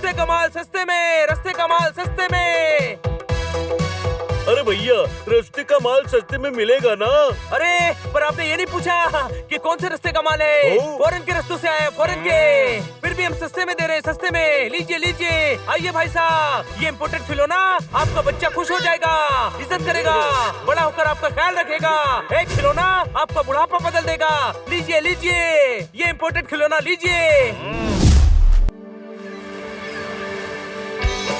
रस्ते का माल सस्ते में, रस्ते का माल सस्ते में। अरे भैया, रस्ते का माल सस्ते में मिलेगा ना? अरे पर आपने ये नहीं पूछा कि कौन से रस्ते का माल है। फॉरेन के रस्तों से आया, फॉरेन के। फिर भी हम सस्ते में दे रहे हैं, सस्ते में। लीजिए लीजिए, आइए भाई साहब, ये इम्पोर्टेड खिलौना आपका बच्चा खुश हो जाएगा, इज्जत करेगा, बड़ा होकर आपका ख्याल रखेगा। एक खिलौना आपका बुढ़ापा बदल देगा। लीजिए लीजिए, ये इम्पोर्टेड खिलौना लीजिए।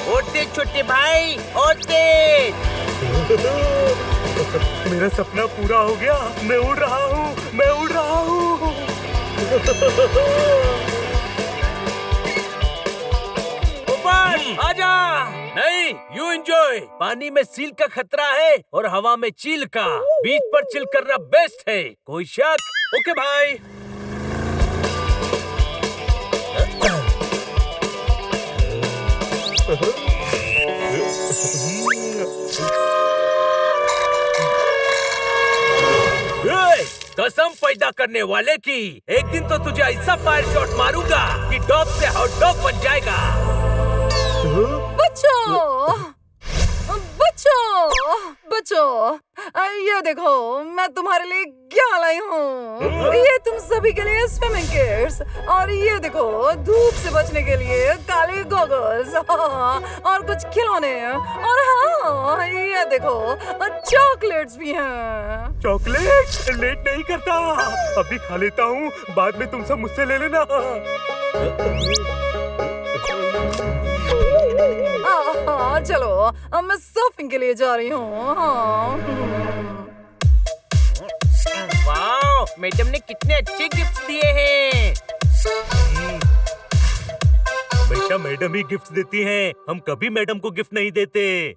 और तेज छोटे भाई, और तेज। मेरा सपना पूरा हो गया। मैं उड़ रहा हूँ, मैं उड़ रहा हूँ। ऊपर आजा। नहीं, यू एंजॉय। पानी में सील का खतरा है और हवा में चील का। बीच पर चिल करना बेस्ट है। कोई शक? ओके भाई। कसम पैदा करने वाले की, एक दिन तो तुझे ऐसा फायर शॉट मारूंगा कि डॉग से हॉट डॉग बन जाएगा। बच्चों, बच्चों, बच्चों, ये देखो, मैं तुम्हारे लिए क्या लाई हूँ। ये तुम सभी के लिए स्विमिंग किट्स, और ये देखो, धूप से बचने के लिए काले गॉगल्स, और कुछ खिलौने, और हाँ, ये देखो, चॉकलेट्स भी हैं। चॉकलेट? लेट नहीं करता, अभी खा लेता हूँ, बाद में तुम सब मुझसे ले लेना। चलो, अब मैं सर्फिंग के लिए जा रही हूँ। वाह, मैडम ने कितने अच्छे गिफ्ट दिए हैं। हमेशा मैडम ही गिफ्ट देती हैं, हम कभी मैडम को गिफ्ट नहीं देते।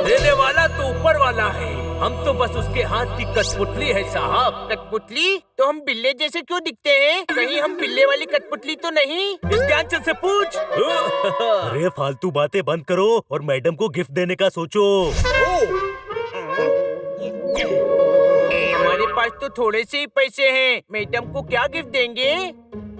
देने वाला तो ऊपर वाला है, हम तो बस उसके हाथ की कठपुतली है साहब। कठपुतली? तो हम बिल्ले जैसे क्यों दिखते हैं? कहीं हम बिल्ले वाली कठपुतली तो नहीं? इस ज्ञानचंद से पूछ। अरे फालतू बातें बंद करो और मैडम को गिफ्ट देने का सोचो। हमारे पास तो थोड़े से ही पैसे हैं, मैडम को क्या गिफ्ट देंगे?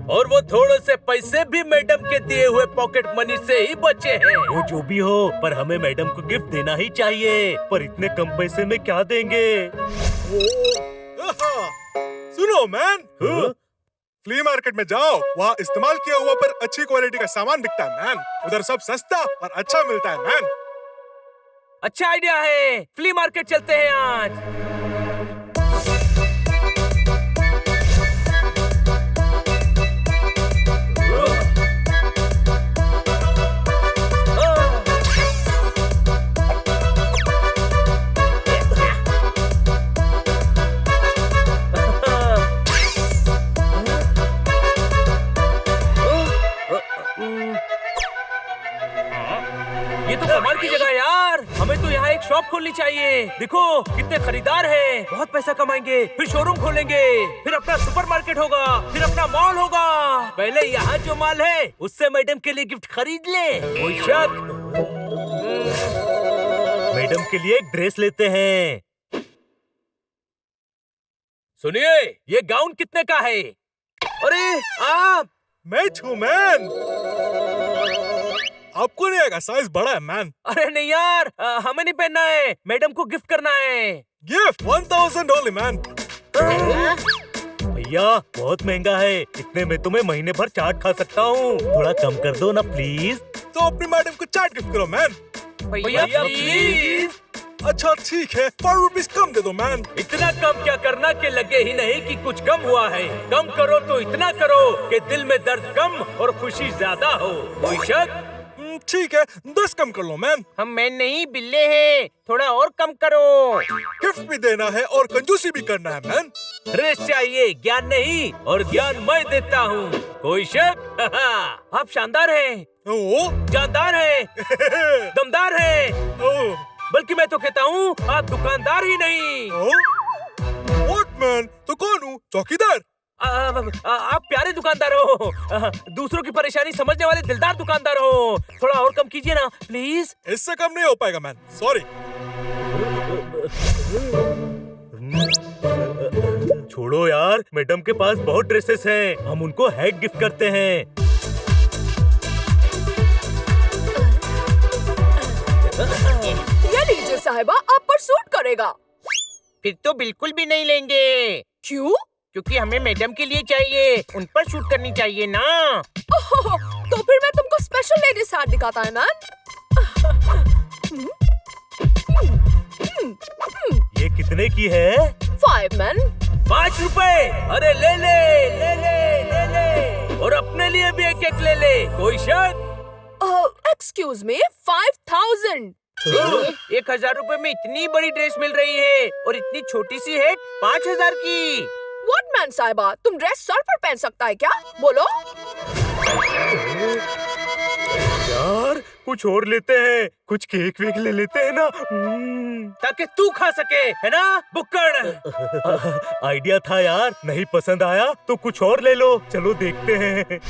और वो थोड़े से पैसे भी मैडम के दिए हुए पॉकेट मनी से ही बचे हैं। वो जो भी हो, पर हमें मैडम को गिफ्ट देना ही चाहिए। पर इतने कम पैसे में क्या देंगे? सुनो मैन, फ्ली मार्केट में जाओ, वहाँ इस्तेमाल किया हुआ पर अच्छी क्वालिटी का सामान बिकता है मैन। उधर सब सस्ता और अच्छा मिलता है मैन। अच्छा आइडिया है, फ्ली मार्केट चलते हैं आज। ये तो कमाल की जगह है यार, हमें तो यहाँ एक शॉप खोलनी चाहिए। देखो कितने खरीदार हैं, बहुत पैसा कमाएंगे, फिर शोरूम खोलेंगे, फिर अपना सुपरमार्केट होगा, फिर अपना मॉल होगा। पहले यहाँ जो माल है उससे मैडम के लिए गिफ्ट खरीद ले। कोई शक? मैडम के लिए एक ड्रेस लेते हैं। सुनिए, ये गाउन कितने का है? अरे आप? मैं छू मैन, आपको नहीं आएगा, साइज बड़ा है मैन। अरे नहीं यार, हमें नहीं पहनना है, मैडम को गिफ्ट करना है। Gift 1000 only man. भैया बहुत महंगा है, इतने में तो मैं महीने भर चाट खा सकता हूँ। थोड़ा कम कर दो ना प्लीज। तो अपनी मैडम को चाट गिफ्ट करो मैन। भैया प्लीज। अच्छा ठीक है, 4 रुपीज कम दे दो मैन। इतना कम क्या करना कि लगे ही नहीं कि कुछ कम हुआ है। कम करो तो इतना करो कि दिल में दर्द कम और खुशी ज्यादा हो। कोई शक? ठीक है, 10 कम कर लो मैन। हम मैन नहीं बिल्ले हैं, थोड़ा और कम करो। गिफ्ट भी देना है और कंजूसी भी करना है मैन। ड्रेस चाहिए, ज्ञान नहीं, और ज्ञान मैं देता हूँ। कोई शक? आप शानदार हैं, ओ जानदार हैं, दमदार हैं। ओ बल्कि मैं तो कहता हूँ आप दुकानदार ही नहीं। व्हाट मैन, तो कौन हूँ? चौकीदार? आप प्यारे दुकानदार हो, दूसरों की परेशानी समझने वाले दिलदार दुकानदार हो। थोड़ा और कम कीजिए ना प्लीज। इससे कम नहीं हो पाएगा मैन, सॉरी। छोड़ो यार, मैडम के पास बहुत ड्रेसेस हैं, हम उनको हैट गिफ्ट करते हैं। ये लीजिए साहिबा, आप पर सूट करेगा। फिर तो बिल्कुल भी नहीं लेंगे, क्यों? क्योंकि हमें मैडम के लिए चाहिए, उन पर शूट करनी चाहिए ना। ओहो, तो फिर मैं तुमको स्पेशल लेडीज हैट दिखाता है मैन। ये कितने की है? 5 मैन। 5 रुपए? अरे ले ले ले ले ले ले, और अपने लिए भी एक एक ले ले, कोई शक? Excuse me, 5000। 1000 रुपए में इतनी बड़ी ड्रेस मिल रही है और इतनी छोटी सी है 5000 की। व्हाट मैन साहिबा, तुम ड्रेस सर पर पहन सकता है क्या? बोलो। यार कुछ और लेते हैं, कुछ केक वेक ले लेते हैं ना। ताकि तू खा सके, है ना बुक्कड़? आइडिया था यार, नहीं पसंद आया तो कुछ और ले लो। चलो देखते हैं।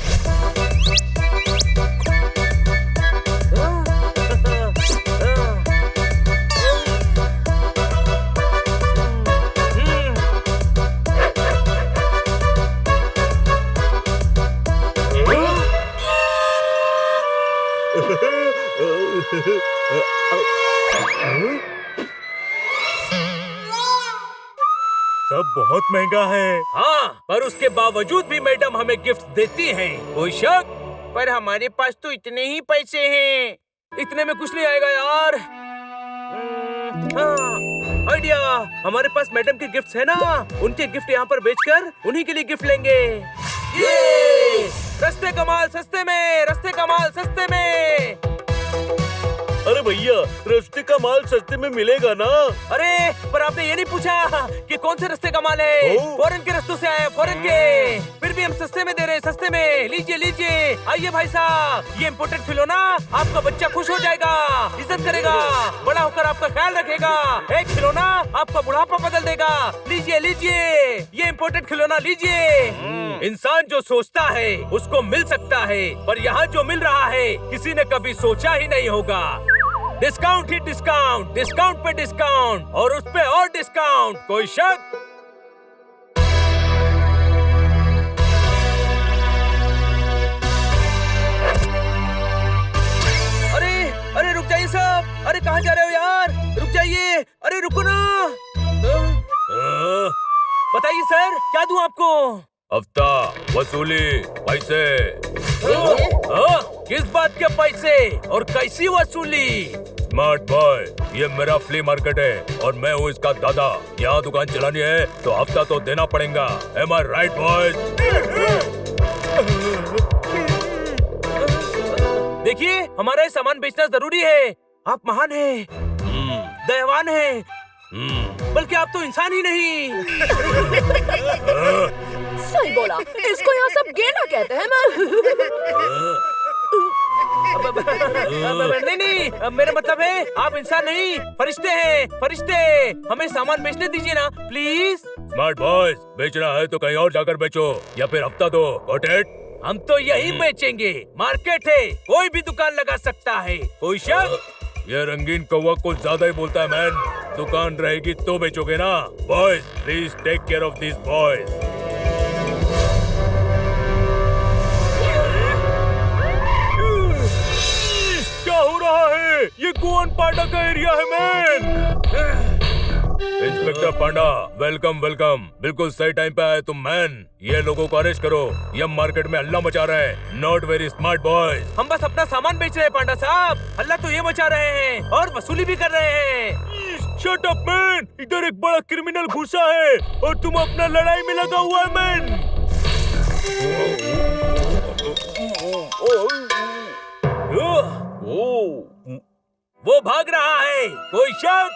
सब बहुत महंगा है। हाँ, पर उसके बावजूद भी मैडम हमें गिफ्ट देती हैं, कोई शक? पर हमारे पास तो इतने ही पैसे हैं, इतने में कुछ नहीं आएगा यार। हाँ, आइडिया, हमारे पास मैडम के गिफ्ट्स है ना, उनके गिफ्ट यहाँ पर बेचकर उन्हीं के लिए गिफ्ट लेंगे। ये सस्ते का माल सस्ते में, सस्ते का माल सस्ते में। अरे भैया, रास्ते का माल सस्ते में मिलेगा ना? अरे पर आपने ये नहीं पूछा कि कौन से रास्ते का माल है। फॉरेन के रास्तों से आया, फॉरेन के, फिर भी हम सस्ते में दे रहे हैं, सस्ते में। लीजिए लीजिए, आइए भाई साहब, ये इम्पोर्टेड खिलौना, आपका बच्चा खुश हो जाएगा, इज्जत करेगा, बड़ा होकर आपका ख्याल रखेगा। एक खिलौना आपका बुढ़ापा बदल देगा। लीजिए लीजिए, ये इम्पोर्टेड खिलौना लीजिए। इंसान जो सोचता है उसको मिल सकता है, पर यहाँ जो मिल रहा है किसी ने कभी सोचा ही नहीं होगा। डिस्काउंट ही डिस्काउंट, डिस्काउंट पे डिस्काउंट, और उस पे और डिस्काउंट, कोई शक? अरे अरे रुक जाइए साहब, अरे कहाँ जा रहे हो यार, रुक जाइए, अरे रुको ना। बताइए सर, क्या दूं आपको? हफ्ता, वसूली, पैसे। किस बात के पैसे और कैसी वसूली? स्मार्ट बॉय, ये मेरा फ्ली मार्केट है और मैं हूँ इसका दादा। यहाँ दुकान चलानी है तो हफ्ता तो देना पड़ेगा। Am I right, boys? देखिए, हमारा ये सामान बेचना जरूरी है। आप महान हैं, दयावान हैं, बल्कि आप तो इंसान ही नहीं। सही बोला, इसको यहाँ सब गेंडा कहते हैं नहीं नहीं, मेरा मतलब है आप इंसान नहीं, फरिश्ते हैं, फरिश्ते। हमें सामान बेचने दीजिए ना प्लीज। स्मार्ट बॉयज, बेचना है तो कहीं और जाकर बेचो या फिर हफ्ता दो। Got it? हम तो यही बेचेंगे, मार्केट है, कोई भी दुकान लगा सकता है, कोई शक? ये रंगीन कौवा कुछ ज्यादा ही बोलता है मैन। दुकान रहेगी तो बेचोगे ना। Boys, please take care of this boys. क्या हो रहा है? ये गोवन पांडा का एरिया है मैन। इंस्पेक्टर पांडा, वेलकम वेलकम। बिल्कुल सही टाइम पे आए तुम मैन। ये लोगों को अरेस्ट करो, ये मार्केट में हल्ला मचा रहा है। Not very smart boys. हम बस अपना सामान बेच रहे हैं पांडा साहब, हल्ला तो ये मचा रहे हैं और वसूली भी कर रहे हैं। शट अप मैन, इधर एक बड़ा क्रिमिनल घुसा है और तुम अपना लड़ाई में लगा हुआ है मैन। वो भाग रहा है, कोई शक?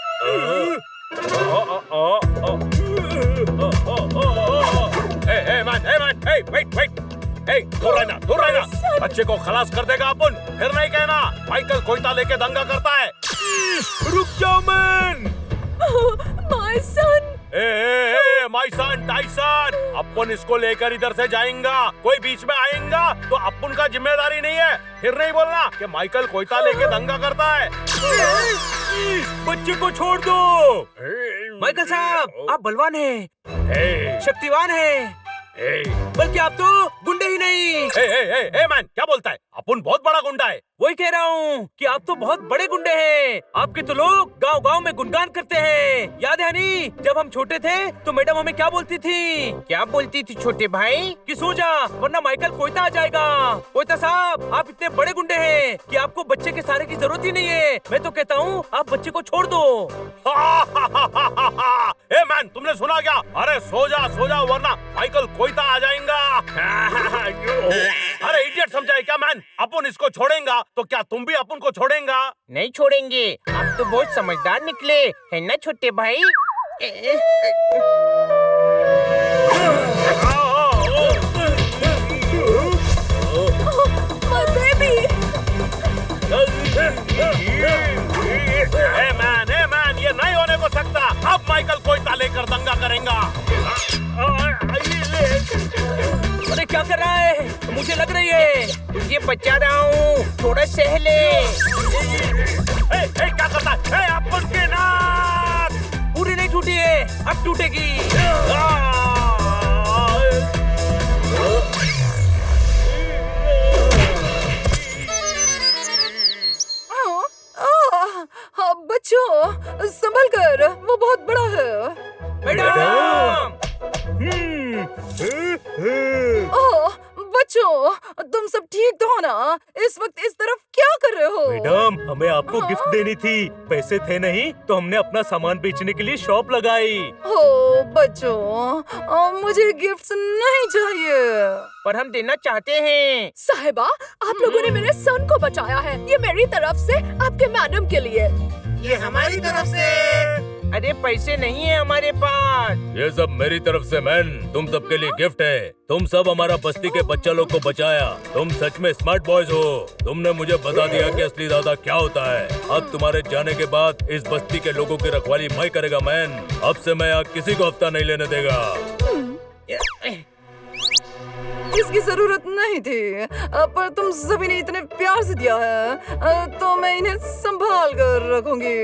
दूर रहना। बच्चे को खलास कर देगा अपन, फिर नहीं कहना माइकल कोयता लेके दंगा करता है। रुक जाओ man. My son. My son Tyson, अपन इसको लेकर इधर से जाएगा। कोई बीच में आएगा तो अपन का जिम्मेदारी नहीं है। फिर नहीं बोलना कि माइकल कोयता लेके दंगा करता है। बच्चे को छोड़ दो। माइकल साहब, आप बलवान हैं, शक्तिवान हैं, बल्कि आप तो गुंडे ही नहीं। मैन, क्या बोलता है? अपन बहुत बड़ा गुंडा है। वही वही कह रहा हूँ कि आप तो बहुत बड़े गुंडे हैं। आपके तो लोग गांव-गांव में गुणगान करते हैं। याद है हनी, जब हम छोटे थे तो मैडम हमें क्या बोलती थी? क्या बोलती थी छोटे भाई? कि सो जा वरना माइकल कोयता आ जाएगा। कोयता साहब, आप इतने बड़े गुंडे हैं कि आपको बच्चे के सहारे की जरूरत ही नहीं है। मैं तो कहता हूँ आप बच्चे को छोड़ दो। ए मैन, तुमने सुना क्या? अरे सो जा वरना माइकल कोयता आ जाएगा। अरे इडियट समझा है क्या मैन? अपन इसको छोड़ेगा तो क्या तुम भी अपन को छोड़ेगा? नहीं छोड़ेंगे। आप तो बहुत समझदार निकले है ना छोटे भाई? My baby! ए मैन, ये नहीं होने को सकता। अब माइकल कोयता लेकर दंगा करेगा। अरे क्या कर रहा है? मुझे लग रही है। तुझे बचा रहा हूँ, थोड़ा सह ले। क्या करता है? अपन के नाक पूरी नहीं टूटी है, अब टूटेगी। बच्चों संभल कर, वो बहुत बड़ा है। मैडम! ओह बच्चों, तुम सब ठीक तो हो ना? इस वक्त इस तरफ क्या कर रहे हो? मैडम, हमें आपको गिफ्ट देनी थी। पैसे थे नहीं तो हमने अपना सामान बेचने के लिए शॉप लगाई। हो बच्चों, मुझे गिफ्ट्स नहीं चाहिए। पर हम देना चाहते हैं। साहिबा, आप लोगों ने मेरे सन को बचाया है। ये मेरी तरफ से आपके मैडम के लिए। ये हमारी तरफ से। अरे पैसे नहीं है हमारे पास। ये सब मेरी तरफ से मैन, तुम सबके लिए गिफ्ट है। तुम सब हमारा बस्ती के बच्चा लोग को बचाया। तुम सच में स्मार्ट बॉयज हो। तुमने मुझे बता दिया कि असली दादा क्या होता है। अब तुम्हारे जाने के बाद इस बस्ती के लोगों की रखवाली मैं करेगा मैन। अब से मैं यहाँ किसी को हफ्ता नहीं लेने देगा। इसकी जरूरत नहीं थी, पर तुम सभी ने इतने प्यार से दिया है तो मैं इन्हें संभाल कर रखूंगी।